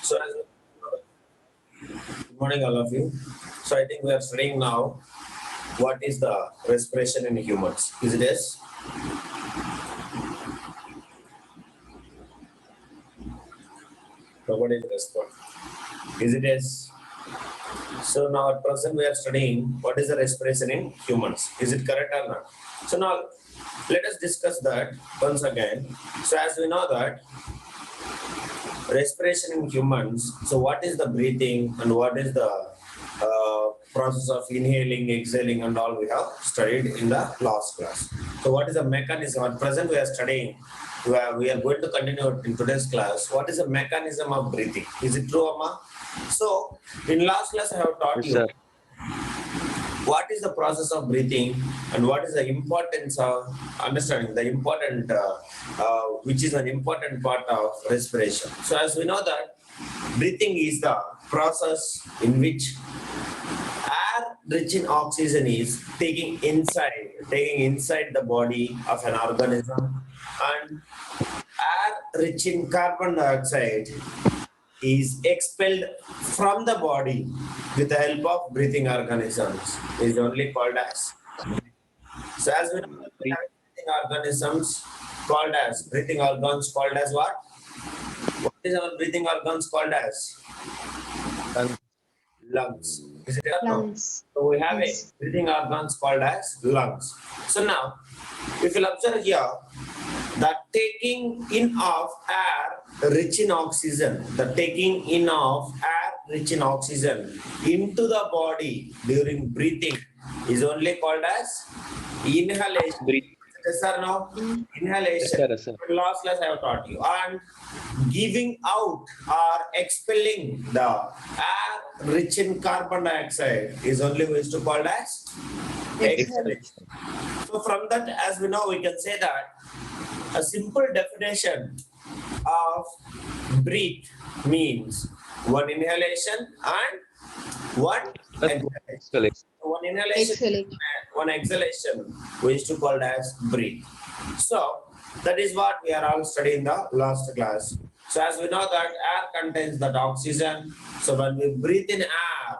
So, good morning, all of you. So, I think we are studying now what is the respiration in humans. Is it yes? Nobody is respond. Is it yes? So now at present we are studying what is the respiration in humans. Is it correct or not? So now let us discuss that once again. So as we know that respiration in humans, so what is the breathing and what is the process of inhaling, exhaling and all we have studied in the last class. So what is the mechanism? At present we are studying, we are going to continue in today's class. What is the mechanism of breathing? Is it true, Amma? So in last class I have taught Yes, you sir. what is the process of breathing and what is the importance of understanding the important which is an important part of respiration. So as we know that breathing is the process in which air rich in oxygen is taking inside the body of an organism, and air rich in carbon dioxide is expelled from the body with the help of breathing organisms is only called as. So as we know that we have breathing organisms called as breathing organs called as what? What is our breathing organs called as? Lungs. Lungs. Is it or no? Lungs. So we have a Yes. breathing organs called as lungs. So now, if you'll observe here, the taking in of air rich in oxygen, the taking in of air rich in oxygen into the body during breathing is only called as inhalation. Breathe. Yes or no? Mm. Yes, Inhalation. sir. Yes, sir. Last class I have taught you. And giving out or expelling the air rich in carbon dioxide is only used to called as exhalation. So from that, as we know, we can say that a simple definition of breathe means one inhalation and one exhalation. Exhalation. One inhalation Exhalation. and one exhalation we used to call as breathe. So that is what we are all studying in the last class. So as we know that air contains that oxygen. So when we breathe in air,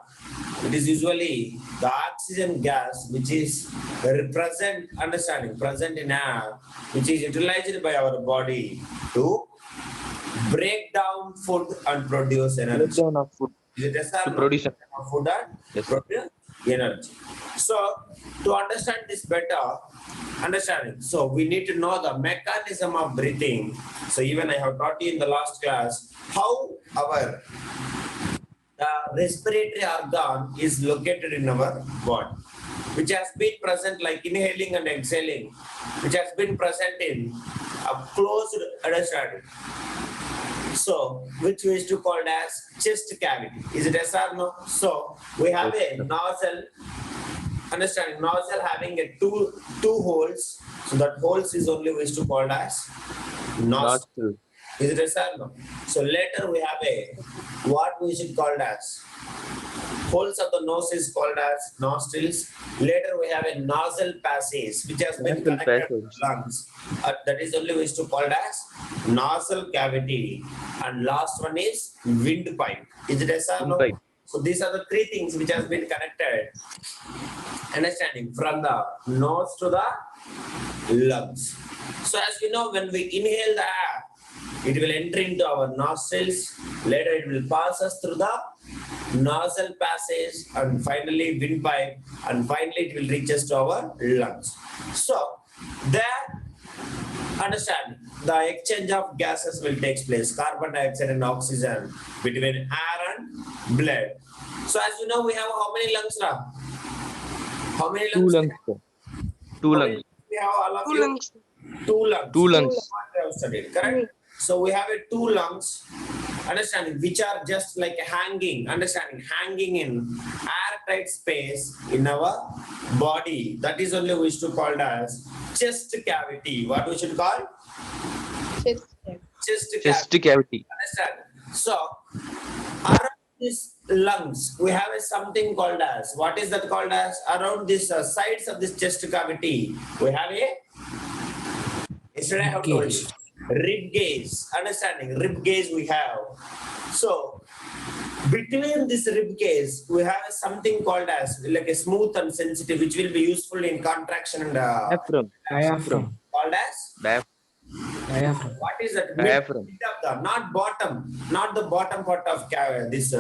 it is usually the oxygen gas which is present in air, which is utilized by our body to break down food and produce energy. Breakdown of food Is it yes or to no? produce. Food and Yes, sir. produce energy. So to understand this better, so we need to know the mechanism of breathing. So even I have taught you in the last class how our the respiratory organ is located in our body, which has been present like inhaling and exhaling, which has been present in a closed understanding. So, which we used to call as chest cavity. Is it yes or no? So, we have Yes, a sir. nozzle, nozzle having a two holes. So, that holes is only we used to call as nostril. Nostril. Is it yes or no? So, later we have a what we should call as holes of the nose is called as nostrils. Later we have a nasal passage which has been Nasal connected to passage. the lungs. That is only we used to call as nasal cavity. And last one is windpipe. Is it yes or no? Windpipe. So these are the three things which has been connected. Understanding from the nose to the lungs. So as we know, when we inhale the air, it will enter into our nostrils. Later it will pass us through the nasal passage and finally windpipe, and finally it will reach us to our lungs. So there, understand the exchange of gases will take place, carbon dioxide and oxygen between air and blood. So as you know, we have how many lungs now? How many Two lungs? lungs, sir. Two How many lungs. we have all of Two you? lungs. Two lungs. Two lungs. What we have studied, correct? So we have a two lungs, understanding, which are just like hanging in airtight space in our body. That is only we used to call as chest cavity. What we should call? Chest. Chest cavity. Chest cavity. Understand? So around these lungs, we have a something called as, what is that called as? Around these sides of this chest cavity, we have a, yesterday I have told you, rib cage. Understanding? Rib cage we have. So between this rib cage, we have something called as like a smooth and sensitive, which will be useful in contraction and Diaphragm. Diaphragm. called as Diaphragm. what is that? Diaphragm. Mid of the, not bottom, not the bottom part of this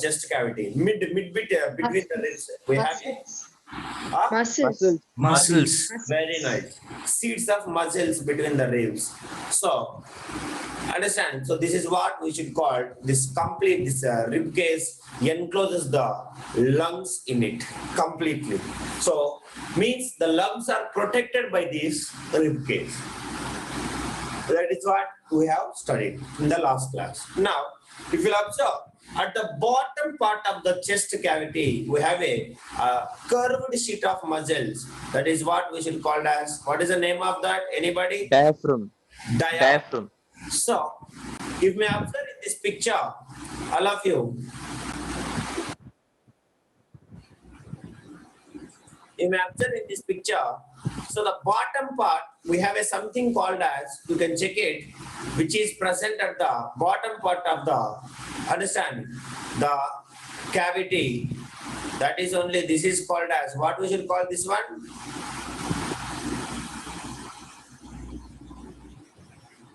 chest cavity. Mid bit between the ribs. We have it. Muscles. Muscles. Very nice. Seeds of muscles between the ribs. So, understand. So this is what we should call this complete. This rib cage encloses the lungs in it completely. So means the lungs are protected by this rib cage. That is what we have studied in the last class. Now, if you observe, at the bottom part of the chest cavity, we have a curved sheet of muscles. That is what we should call as, what is the name of that? Anybody? Diaphragm. Diaphragm. Diaphragm. So, if you may observe in this picture, all of you, you may observe in this picture, so the bottom part, we have a something called as, you can check it, which is present at the bottom part of the, understand, the cavity. That is only, this is called as, what we should call this one?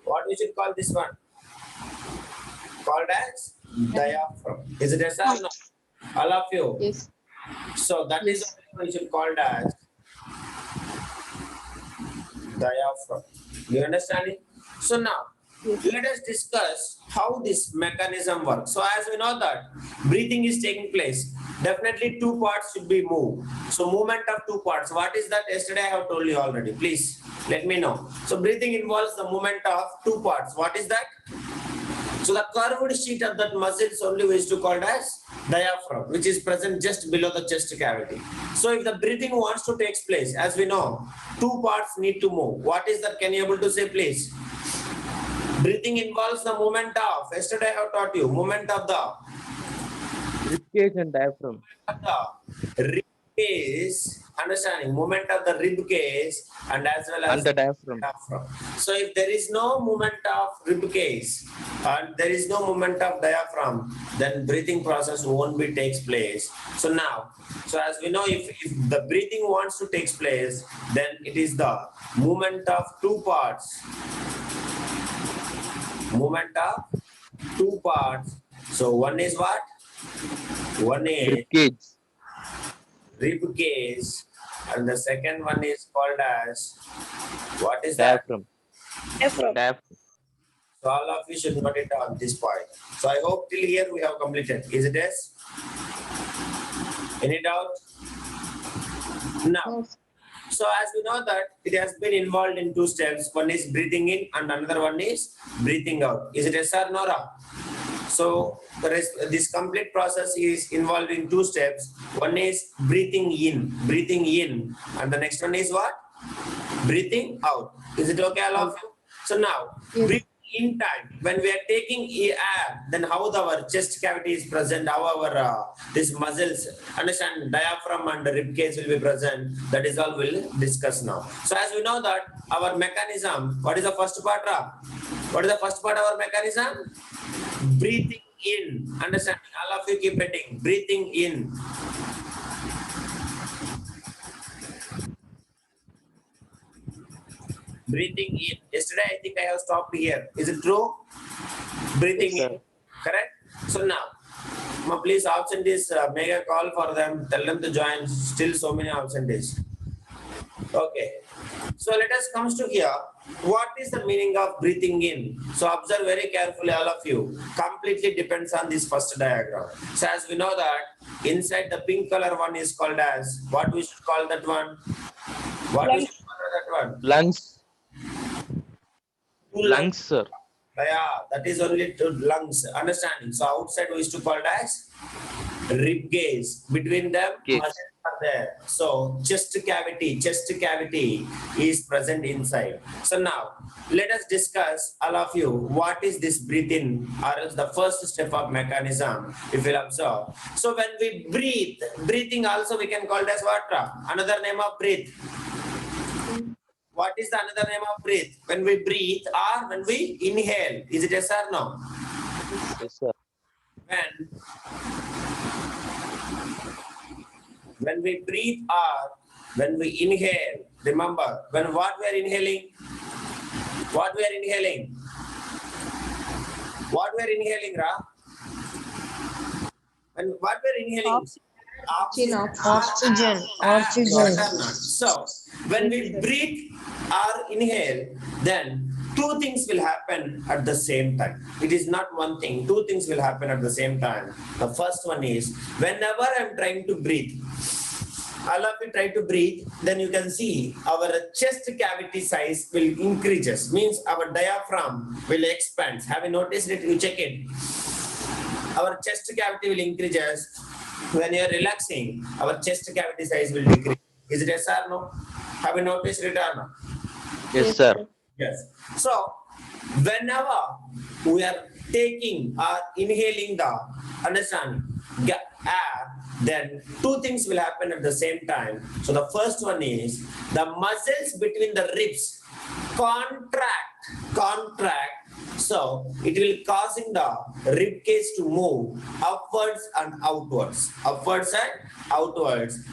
What we should call this one? Called as diaphragm. Is it yes or no? All of you? Yes. So that is what we should call as diaphragm. You understand it? So now, let us discuss how this mechanism works. So as we know that breathing is taking place, definitely two parts should be moved. So movement of two parts. What is that? Yesterday I have told you already. Please let me know. So breathing involves the movement of two parts. What is that? So the curved sheet of that muscles only we used to call as diaphragm, which is present just below the chest cavity. So if the breathing wants to take place, as we know, two parts need to move. What is that? Can you able to say, please? Breathing involves the movement of, yesterday I have taught you, movement of the Rib cage and diaphragm. rib cage, understanding, movement of the rib cage and as well as And the diaphragm. So if there is no movement of rib cage and there is no movement of diaphragm, then breathing process won't be takes place. So now, so as we know, if the breathing wants to take place, then it is the movement of two parts. Movement of two parts. So one is what? One is Rib cage. rib cage, and the second one is called as, what is that? Diaphragm. Diaphragm. Diaphragm. So all of you should note it on this point. So I hope till here we have completed. Is it yes? Any doubt? Now, so as we know that it has been involved in two steps. One is breathing in and another one is breathing out. Is it yes or no? So this complete process is involved in two steps. One is breathing in, and the next one is what? Breathing out. Is it okay, all of you? So now, Yes. breathing in time, when we are taking air, then how our chest cavity is present, how our these muscles, understand, diaphragm and rib cage will be present. That is all we'll discuss now. So as we know that our mechanism, what is the first part? What is the first part of our mechanism? Breathing in. Understand? All of you keep reading. Breathing in. Breathing in. Yesterday, I think I have stopped here. Is it true? Breathing Yes, in. sir. Correct? So now, please absentees, make a call for them. Tell them to join. Still so many absentees. Okay. So let us come to here. What is the meaning of breathing in? So observe very carefully, all of you. Completely depends on this first diagram. So as we know that inside the pink color one is called as, what we should call that one? What we should call that one? Lungs. Two Lungs, sir. Yeah, that is only two lungs. Understanding. So outside we used to call it as rib cage. Between them, Cage. muscles are there. So chest cavity is present inside. So now let us discuss, all of you, what is this breathe in, or else the first step of mechanism, if you'll observe. So when we breathe, breathing also we can call it as what? Another name of breathe. What is the another name of breathe? When we breathe or when we inhale? Is it yes or no? Yes, sir. When we breathe or when we inhale, remember, when what we are inhaling? What we are inhaling? What we are inhaling, Ra? When what we are inhaling? Oxygen. Correct or not? So, when we breathe or inhale, then two things will happen at the same time. It is not one thing, two things will happen at the same time. The first one is, whenever I'm trying to breathe, all of you try to breathe, then you can see our chest cavity size will increases, means our diaphragm will expand. Have you noticed it? You check it. Our chest cavity will increases. When you are relaxing, our chest cavity size will decrease. Is it yes or no? Have you noticed it or no? Yes, sir. Yes. So, whenever we are taking or inhaling the air, then two things will happen at the same time. So, the first one is the muscles between the ribs contract. So, it will causing the rib cage to move upwards and outwards.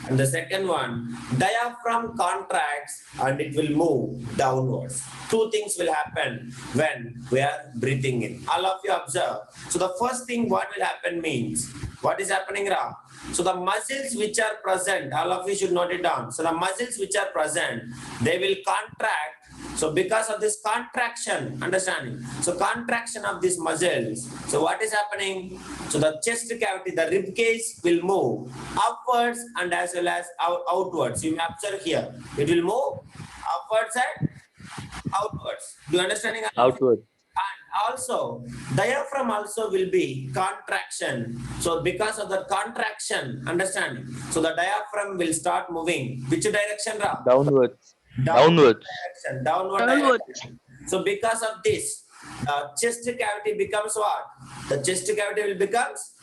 And the second one, diaphragm contracts and it will move downwards. Two things will happen when we are breathing in. All of you observe. So the first thing what will happen means, what is happening, Ra? So the muscles which are present, all of you should note it down. So the muscles which are present, they will contract. So because of this contraction, understanding? So contraction of these muscles. So what is happening? So the chest cavity, the rib cage will move upwards and as well as outwards. You may observe here. It will move upwards and outwards. Do you understanding? Outward. And also, diaphragm also will be contraction. So because of the contraction, understanding? So the diaphragm will start moving. Which direction, Ra? Downwards. Downward Downwards. direction. So because of this, the chest cavity becomes what? The chest cavity will becomes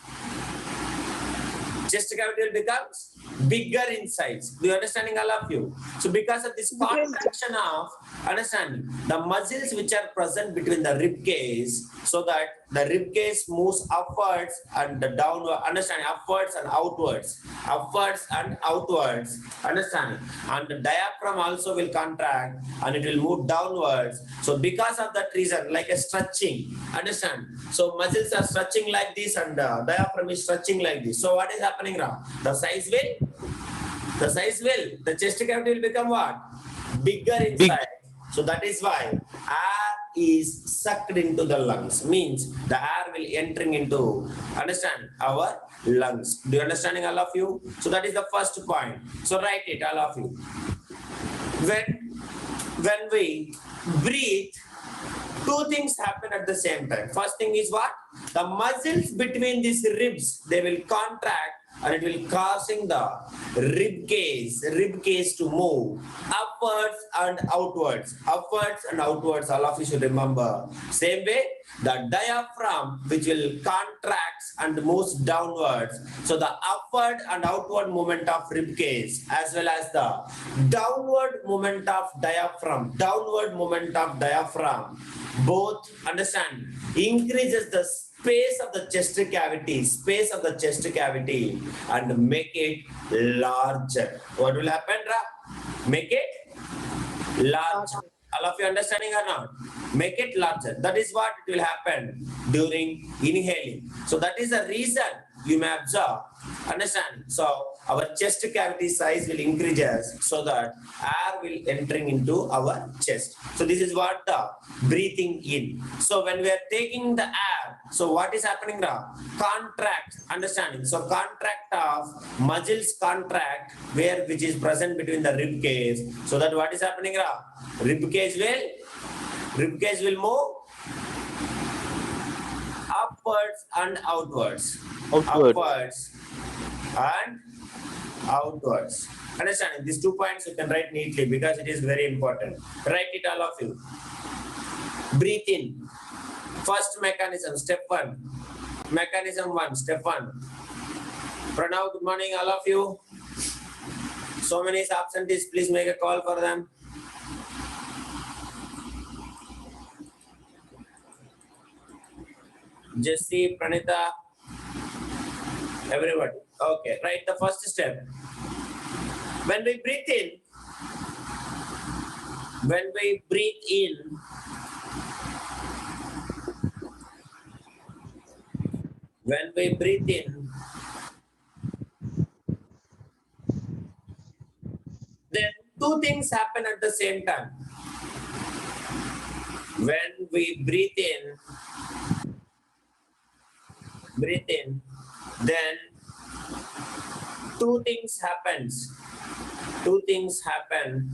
bigger in size. Do you understanding, all of you? So because of this contraction of, understanding, the muscles which are present between the rib cage, so that the rib cage moves upwards and the downward, understanding, upwards and outwards, understanding, and the diaphragm also will contract and it will move downwards. So because of that reason, like a stretching, understand? So muscles are stretching like this and the diaphragm is stretching like this. So what is happening now? The chest cavity will become what? Bigger in Big. size. So that is why air is sucked into the lungs, means the air will entering into, understand, our lungs. Do you understanding, all of you? So that is the first point. So write it, all of you. When we breathe, two things happen at the same time. First thing is what? The muscles between these ribs, they will contract and it will causing the rib cage to move upwards and outwards. All of you should remember. Same way, the diaphragm which will contracts and moves downwards. So the upward and outward movement of rib cage as well as the downward movement of diaphragm, both, understand, increases the space of the chest cavity and make it larger. What will happen, Ra? Make it larger. All of you understanding or not? Make it larger. That is what it will happen during inhaling. So that is the reason you may observe. Understand? So our chest cavity size will increases so that air will entering into our chest. So this is what the breathing in. So when we are taking the air, so what is happening now? Contract, understanding. So contract of muscles contract which is present between the rib cage. So that what is happening now? Rib cage will move upwards and outwards. Upwards and outwards. Understanding? These 2 points you can write neatly because it is very important. Write it, all of you. Breathe in. First mechanism, step 1. Mechanism 1, step 1. Pranav, good morning, all of you. So many absentees, please make a call for them. Jesse, Pranita, everybody. Okay, right. The first step. When we breathe in, when we breathe in, when we breathe in, then two things happen at the same time. When we breathe in, then two things happens. Two things happen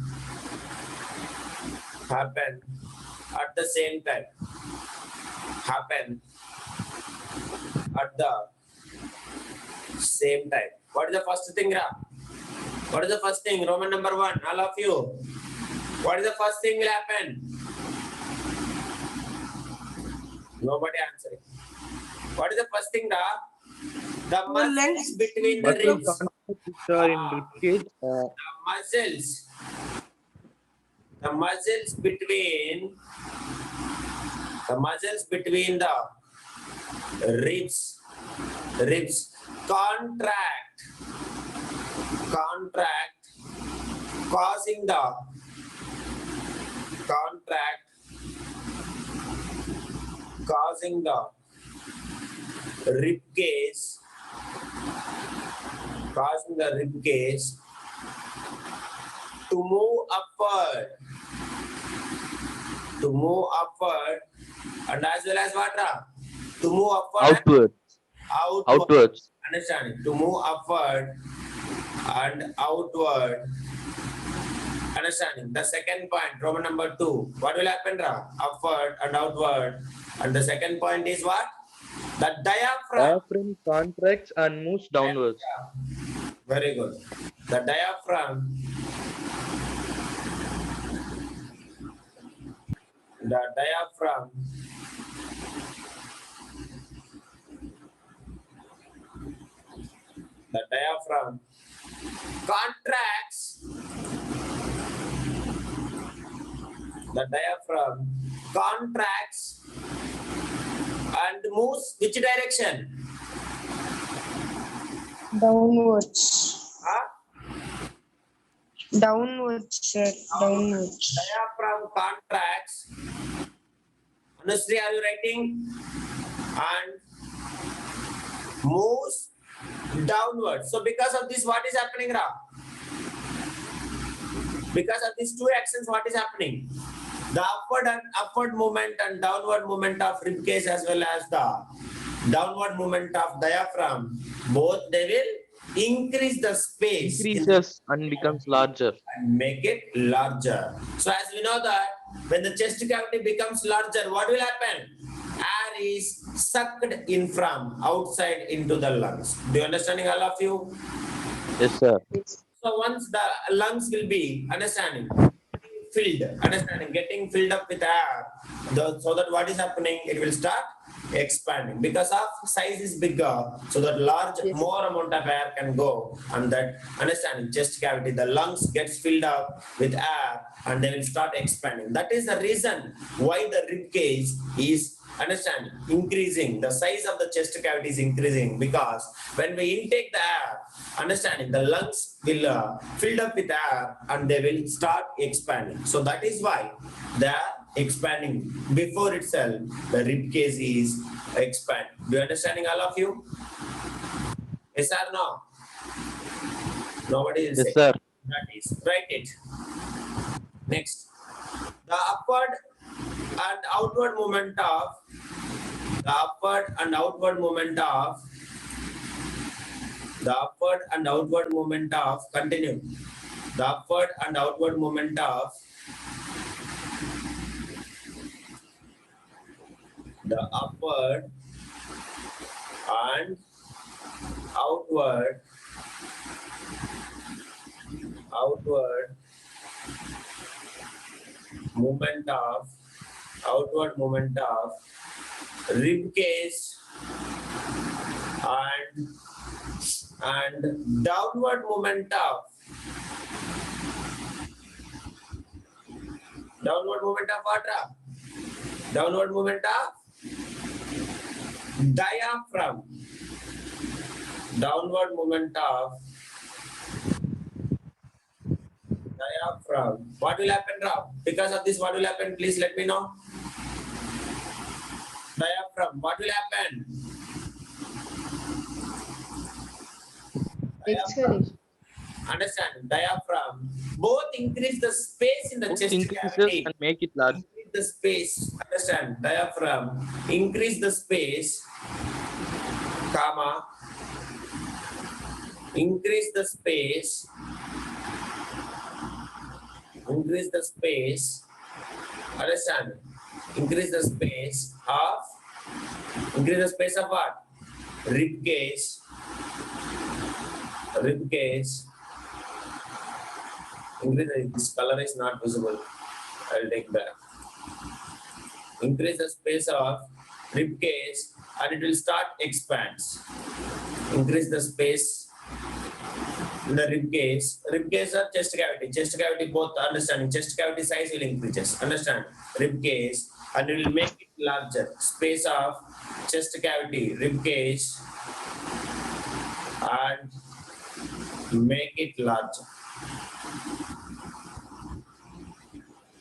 at the same time. Happen at the same time. What is the first thing, Ra? What is the first thing? Roman number 1, all of you. What is the first thing will happen? Nobody answering. What is the first thing, Ra? The muscles between the Muscle ribs. contracts which are in ribcage. The muscles between the ribs contract, causing the rib cage, to move upward, and as well as what, Ra? To move upward, Outwards. Understanding? To move upward and outward. Understanding? The second point, Roman number 2. What will happen, Ra? Upward and outward. And the second point is what? The diaphragm. Diaphragm contracts and moves downwards. Very good. The diaphragm. The diaphragm contracts. The diaphragm contracts and moves which direction? Downwards. Huh? Downwards, sir. Downwards. Diaphragm contracts. Anusri, are you writing? And moves downward. So because of this, what is happening, Ra? Because of these two actions, what is happening? The upward movement and downward movement of rib cage, as well as the downward movement of diaphragm, both they will increase the space. Increases and becomes larger. And make it larger. So as we know that when the chest cavity becomes larger, what will happen? Air is sucked in from outside into the lungs. Do you understanding, all of you? Yes, sir. So once the lungs will be getting filled up with air, so that what is happening? It will start expanding because of size is bigger, so that more amount of air can go, and that chest cavity, the lungs gets filled up with air, and they will start expanding. That is the reason why the rib cage is increasing. The size of the chest cavity is increasing because when we intake the air, the lungs will filled up with air and they will start expanding. So that is why they are expanding. Before itself, the rib cage is expanding. Do you understanding, all of you? Yes or no? Nobody will say. Yes, sir. That is. Write it. Next. The upward and outward movement of continue. The upward and outward movement of outward movement of rib cage and downward movement of what? Downward movement of diaphragm, downward movement of diaphragm. What will happen, Ram? Because of this, what will happen? Please let me know. Diaphragm, what will happen? Exhalation. Understand? Diaphragm. Both increase the space in the Both chest increases cavity. and make it large. Increase the space. Understand? Diaphragm. Increase the space. Comma. Increase the space. Increase the space. Understand? Increase the space of. Increase the space of what? Rib cage. Rib cage. This color is not visible. I'll take back. Increase the space of rib cage and it will start expands. Increase the space in the rib cage. Rib cage or chest cavity. Chest cavity both understanding. Chest cavity size will increase. Understand? Rib cage and it will make it larger. Space of chest cavity, rib cage and make it larger.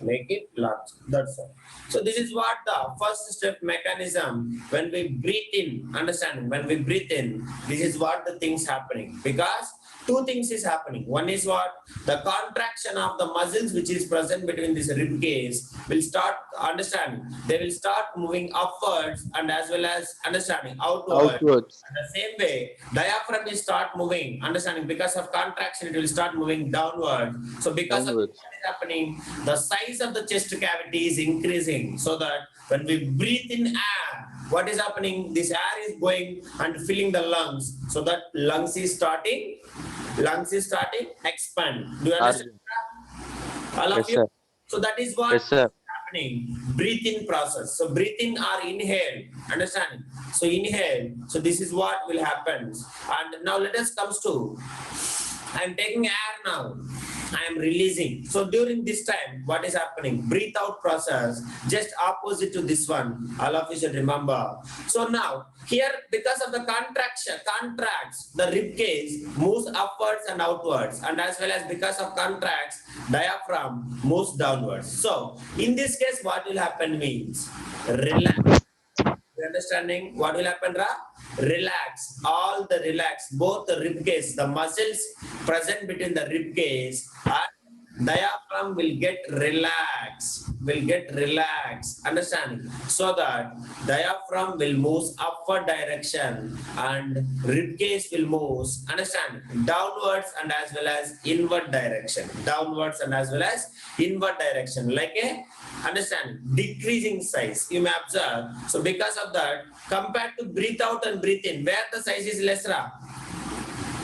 Make it large. That's all. So this is what the first step mechanism. When we breathe in, understand, when we breathe in, this is what the things happening. Because two things is happening. One is what? The contraction of the muscles which is present between this rib cage will start, understanding, they will start moving upwards and as well as understanding outwards. Outwards. And the same way, diaphragm will start moving, understanding, because of contraction, it will start moving downward. So because Downwards. of what is happening, the size of the chest cavity is increasing so that when we breathe in air, what is happening? This air is going and filling the lungs so that lungs is starting expand. Do you understand? All of Yes, you? sir. So that is what Yes, sir. happening. Breathe in process. So breathe in or inhale. Understand? So inhale. So this is what will happen. And now let us comes to, I am taking air now. I am releasing. So during this time, what is happening? Breathe out process, just opposite to this one. All of you should remember. So now, here, because of the contracts, the rib cage moves upwards and outwards. And as well as because of contracts, diaphragm moves downwards. So, in this case, what will happen means, relax. You understanding what will happen, Ra? Relax, all the relax, both the rib cage, the muscles present between the rib cage and diaphragm will get relaxed, understanding? So that diaphragm will move upward direction and rib cage will move, understand, downwards and as well as inward direction, like a, understand, decreasing size. You may observe. So because of that, compared to breathe out and breathe in, where the size is less, Ra?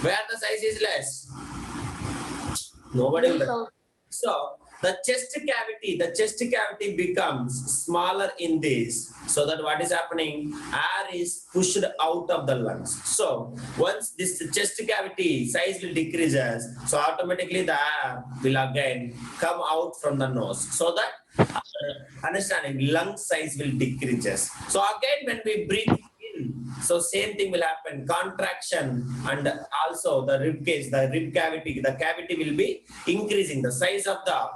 Where the size is less? Nobody will. So the chest cavity becomes smaller in this, so that what is happening? Air is pushed out of the lungs. So once this chest cavity size will decreases, so automatically the air will again come out from the nose, so that understanding lung size will decreases. So again when we breathe in, so same thing will happen, contraction, and also the rib cage, the cavity will be increasing, the size of the,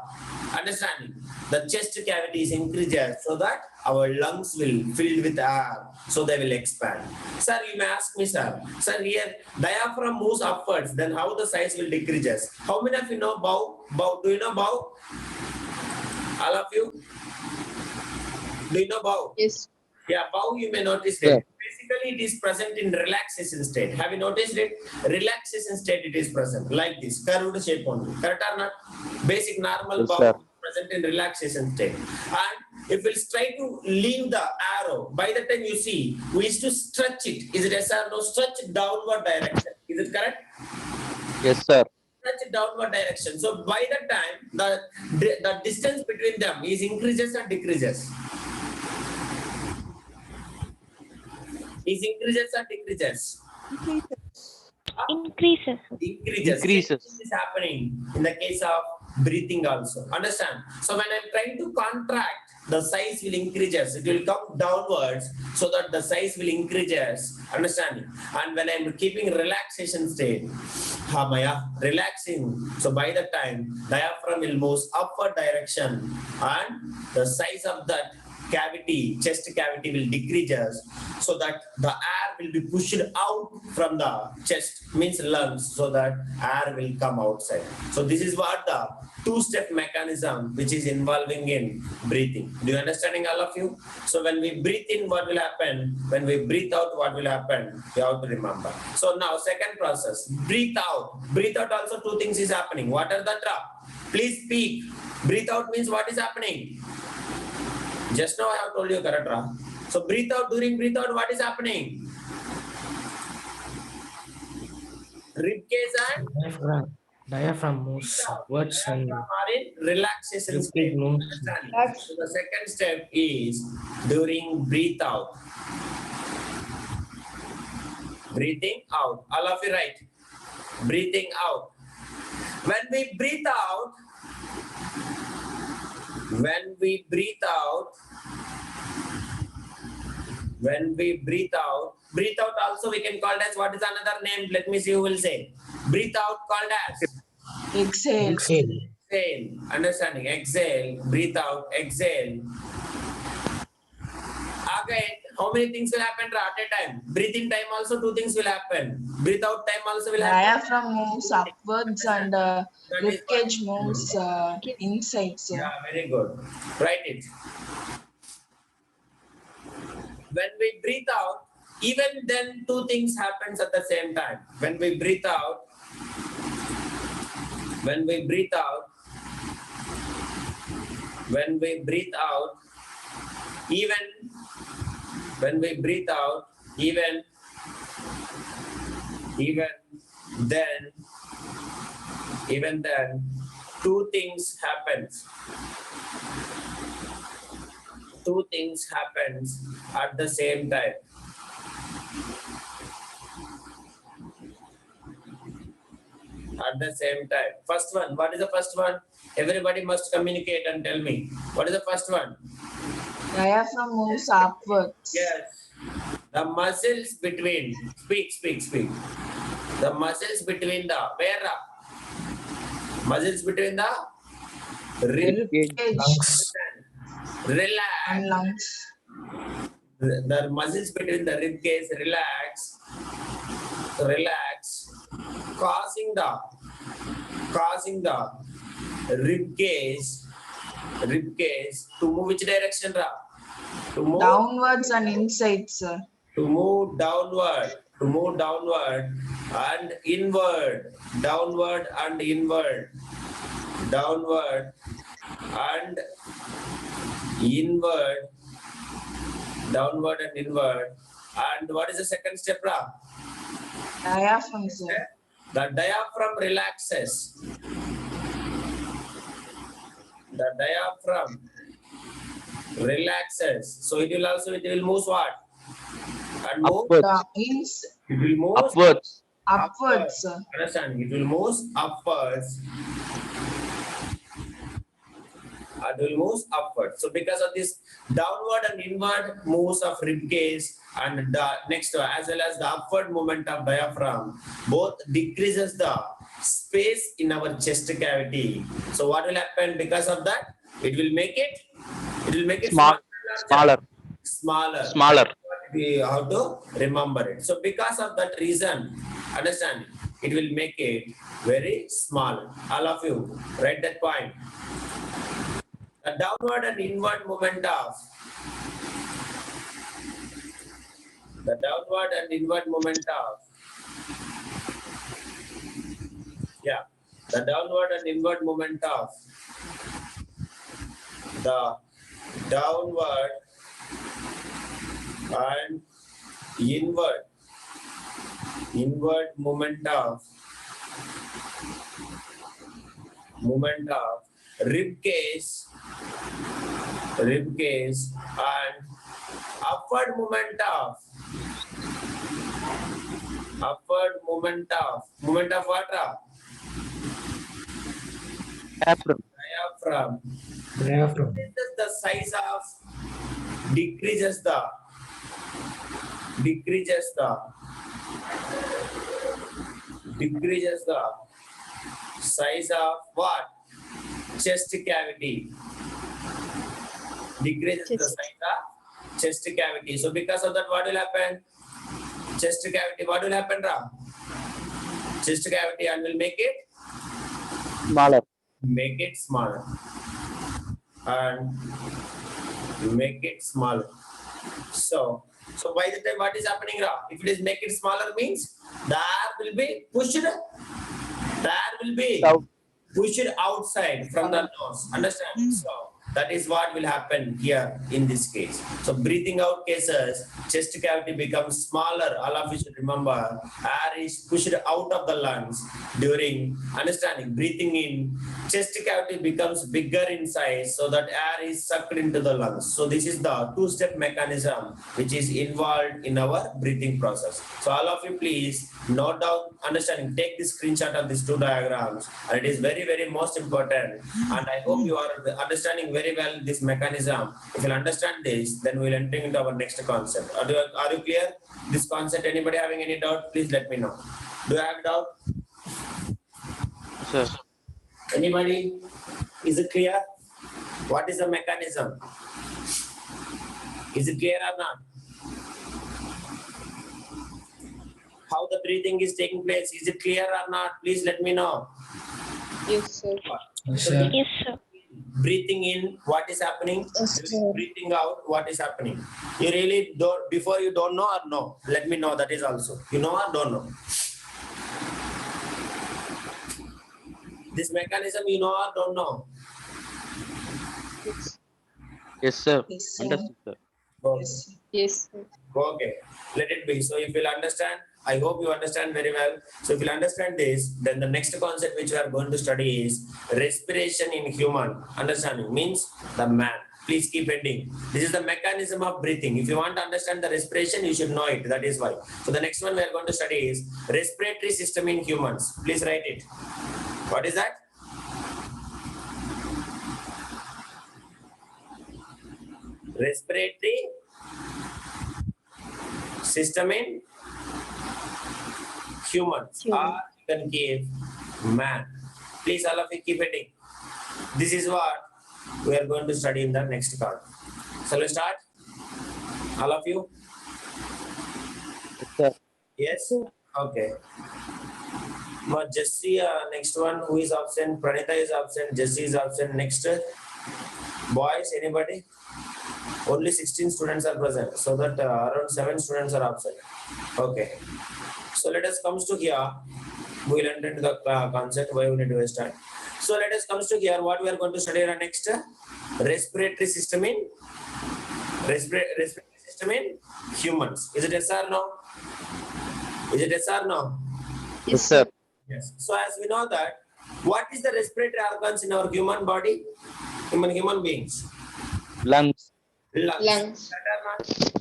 understanding, the chest cavity is increases so that our lungs will fill with air, so they will expand. Sir, you may ask me, sir, here diaphragm moves upwards, then how the size will decreases? How many of you know bow? Do you know bow? All of you? Do you know bow? Yes. Yeah, bow you may notice it. Yeah. Basically, it is present in relaxation state. Have you noticed it? Relaxation state it is present, like this, curved shape only. Correct or not? Basic normal Yes, bow sir. present in relaxation state. And if we try to leave the arrow, by the time you see, we used to stretch it. Is it yes or no? Stretch it downward direction. Is it correct? Yes, sir. Stretch it downward direction. So by the time, the distance between them is increases or decreases? Is increases or decreases? Increases. Increases. Increases. Same thing is happening in the case of breathing also. Understand? So when I'm trying to contract the size will increases. It will come downwards so that the size will increases. Understanding? And when I'm keeping relaxation state, Hamaya, relaxing. So by the time diaphragm will move upward direction and the size of that cavity, chest cavity will decreases so that the air will be pushed out from the chest, means lungs, so that air will come outside. So this is what the two-step mechanism which is involving in breathing. Do you understanding, all of you? So when we breathe in, what will happen? When we breathe out, what will happen? You have to remember. So now second process, breathe out. Breathe out also two things is happening. What are the trap? Please speak. Breathe out means what is happening? Just now I have told you, Karatra. So breathe out, during breathe out, what is happening? Rib cage and Diaphragm moves upwards and diaphragm are in relaxation rib state. cage moves. Understanding? So the second step is during breathe out. Breathing out. All of you right. Breathing out. When we breathe out, when we breathe out also we can call it as, what is another name? Let me see who will say. Breathe out called as Exhale. exhale. Understanding? Exhale. Breathe out. Exhale. Again, how many things will happen at a time? Breathe in time also two things will happen. Breathe out time also will happen. Diaphragm moves upwards and rib cage moves inside, sir. Yeah, very good. Write it. When we breathe out, even then two things happens at the same time. When we breathe out, even then two things happens. Two things happens at the same time. First one, what is the first one? Everybody must communicate and tell me. What is the first one? Diaphragm moves upwards. Yes. The muscles between, speak. The muscles between the, where? Muscles between the Rib cage relax. and lungs. The muscles between the rib cage relax, causing the rib cage to move which direction, Ra? To move Downwards and inside, sir. to move downward and inward, downward and inward. And what is the second step, Ra? Diaphragm, sir. The diaphragm relaxes. So it will move what? And move. Upwards. It will move Upwards. Upwards, sir. Understand? It will move upwards. So because of this downward and inward moves of rib cage and the next as well as the upward movement of diaphragm, both decreases the space in our chest cavity. So what will happen because of that? It will make it smaller. We have to remember it. So because of that reason, understand, it will make it very small. All of you write that point. The downward and inward movement of the downward and inward movement of the downward and inward movement of the downward and inward movement of rib cage and upward movement of what? Diaphragm. Diaphragm. Diaphragm. The size of decreases the size of what? Chest cavity. Decreases the size of chest cavity. So because of that, what will happen? Chest cavity, what will happen, Ram? Chest cavity, and will make it smaller. And make it smaller. So by the time what is happening, Ram? If it is make it smaller means the air will be pushed. The air will be pushed outside from the nose. Understand? So that is what will happen here in this case. So breathing out cases, chest cavity becomes smaller. All of you should remember, air is pushed out of the lungs during understanding. Breathing in, chest cavity becomes bigger in size so that air is sucked into the lungs. So this is the two-step mechanism which is involved in our breathing process. So all of you please note down, understanding, take the screenshot of these two diagrams, and it is very, very most important. And I hope you are understanding very well this mechanism. If you understand this, then we'll enter into our next concept. Are you clear? This concept, anybody having any doubt, please let me know. Do you have doubt? Sir. Anybody? Is it clear? What is the mechanism? Is it clear or not? How the breathing is taking place? Is it clear or not? Please let me know. Yes, sir. Yes, sir. Yes, sir. Breathing in, what is happening? Yes, sir. Breathing out, what is happening? You really don't, before you don't know or no? Let me know that is also. You know or don't know? This mechanism you know or don't know? Yes, sir. Yes, sir. Understood, sir. Okay. Yes, sir. Okay, let it be. So if you'll understand, I hope you understand very well. So if you'll understand this, then the next concept which we are going to study is respiration in human. Understanding means the man. Please keep heading. This is the mechanism of breathing. If you want to understand the respiration, you should know it. That is why. So the next one we are going to study is respiratory system in humans. Please write it. What is that? Respiratory system in humans. Or you can give man. Please all of you keep heading. This is what we are going to study in the next part. So let's start. All of you? Yes, sir. Yes? Okay. Now Jesse, next one, who is absent? Pranita is absent. Jesse is absent. Next, boys, anybody? Only 16 students are present, so that around 7 students are absent. Okay. So let us come to here. We will enter into the concept why we need to waste time. So let us come to here. What we are going to study next? Respiratory system in humans. Is it yes or no? Is it yes or no? Yes, sir. Yes. So as we know that, what is the respiratory organs in our human body? Human beings. Lungs. Lungs.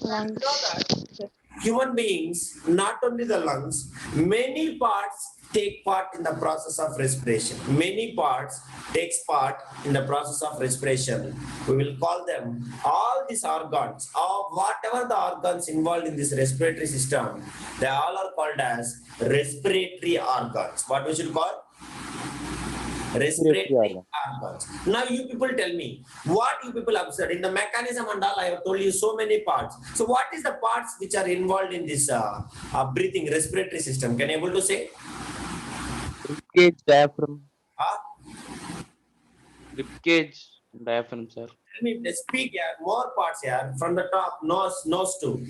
Know that human beings, not only the lungs, many parts take part in the process of respiration. Many parts takes part in the process of respiration. We will call them all these organs, or whatever the organs involved in this respiratory system, they all are called as respiratory organs. What we should call? Respiratory organs. Now you people tell me, what you people observed in the mechanism and all, I have told you so many parts. So what is the parts which are involved in this breathing respiratory system? Can you able to say? Ribcage, diaphragm. Huh? Ribcage, diaphragm, sir. Tell me, speak here, more parts here, from the top, nose to.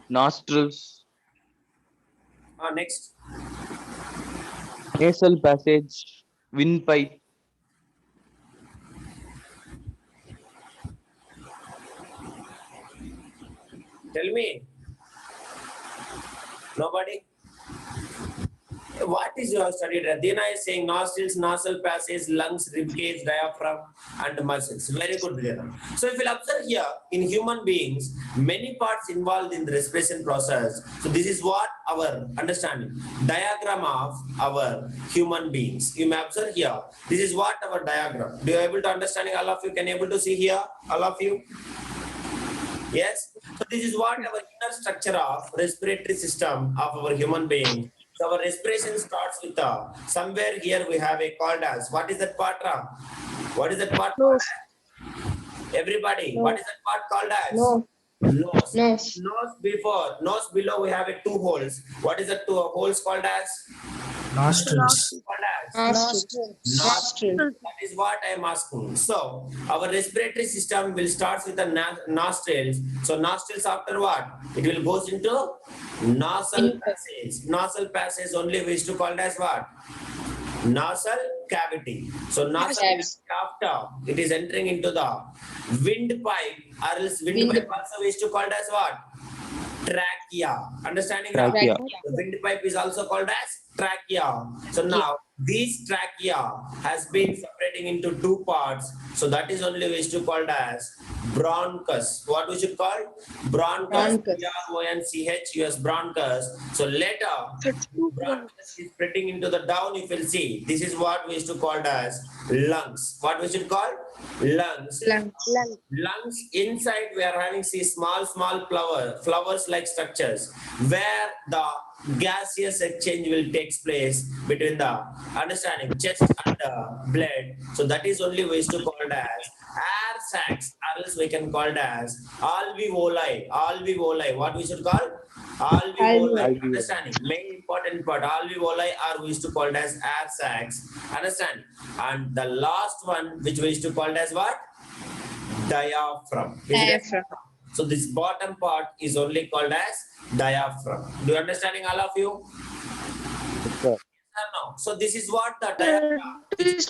Nostrils. Next. Nasal passage. Windpipe. Tell me. Nobody? What is your study? Dina is saying nostrils, nasal passage, lungs, rib cage, diaphragm, and muscles. Very good, Dina. So if you observe here, in human beings, many parts involved in the respiration process. So this is what our understanding. Diagram of our human beings. You may observe here. This is what our diagram. Do you able to understanding? All of you can able to see here? All of you? Yes. So this is what our inner structure of respiratory system of our human being. So our respiration starts with somewhere here we have a called as, what is that part? What is that part called as? Everybody, what is that part called as? Nose. Nose below we have a two holes. What is the two holes called as? Nostrils. Called as? Nostril. That is what I am asking. So our respiratory system will start with the nostrils. So nostrils after what? It will goes into nasal passage. Nasal passage only we used to call as what? Nasal cavity. So nasal cavity after it is entering into the windpipe, or else windpipe also we used to call as what? Trachea. Understanding? Trachea. The windpipe is also called as trachea. So now this trachea has been separating into two parts. So that is only we used to call as bronchus. What we should call? Bronchus. B-R-O-N-C-H-U-S, bronchus. So later, bronchus is spreading into the down, if you'll see. This is what we used to call as lungs. What we should call? Lungs. Lungs inside we are having see small flowers like structures where the gaseous exchange will take place between the understanding chest and blood. So that is only we used to call it as air sacs, or else we can call it as alveoli. What we should call? Alveoli. Understanding? Main important part. Alveoli are we used to call it as air sacs. Understand? And the last one which we used to call it as what? Diaphragm. So this bottom part is only called as diaphragm. Do you understanding all of you? Sir. No. So this is what the diaphragm is.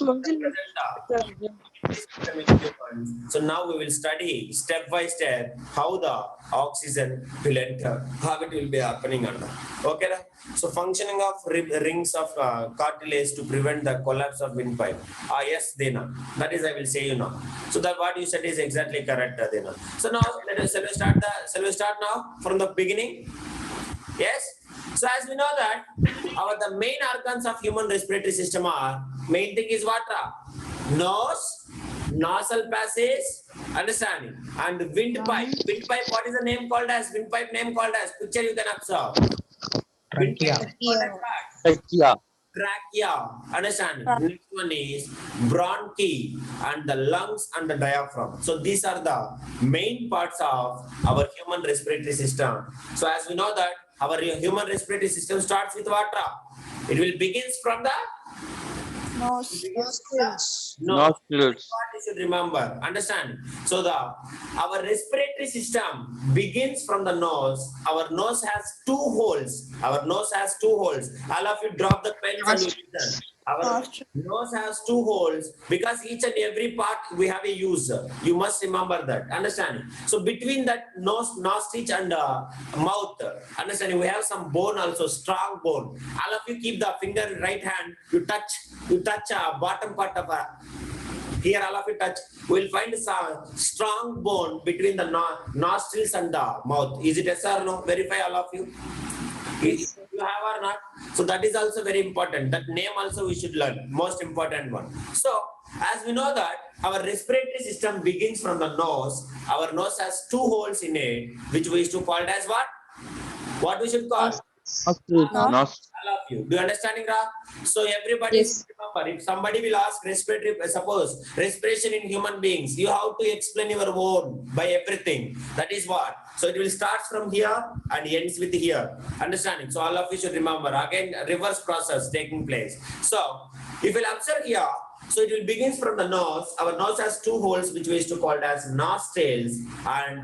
So now we will study step by step how the oxygen will enter, how it will be happening under. Okay. So functioning of rings of cartilage to prevent the collapse of windpipe. Yes, Dina. That is I will say you now. So that what you said is exactly correct, Dina. So now shall we start now from the beginning? Yes. So as we know that the main organs of human respiratory system are, main thing is what? Nose, nasal passage, understanding, and windpipe. Windpipe, what is the name called as? Windpipe name called as? Picture you can observe. Trachea. Trachea. Trachea, understanding. Next one is bronchi and the lungs and the diaphragm. So these are the main parts of our human respiratory system. So as we know that our human respiratory system starts with what? It will begins from the Nostrils. what you should remember. Understand? So our respiratory system begins from the nose. Our nose has two holes. All of you drop the pens and you listen. Our nose has two holes because each and every part we have a use. You must remember that. Understand? So between that nostril and mouth, understand? We have some bone also, strong bone. All of you keep the finger in right hand. You touch bottom part of here. All of you touch. We'll find some strong bone between the nostrils and the mouth. Is it yes or no? Verify all of you. If you have or not, so that is also very important. That name also we should learn, most important one. So as we know that our respiratory system begins from the nose. Our nose has two holes in it, which we used to call it as what? What we should call? All of you. Do you understanding, Ra? So everybody remember, if somebody will ask respiratory, suppose respiration in human beings, you have to explain your own by everything. That is what. So it will start from here and ends with here. Understanding? So all of you should remember. Again, reverse process taking place. So if you will observe here, so it will begins from the nose. Our nose has two holes, which we used to call as nostrils, and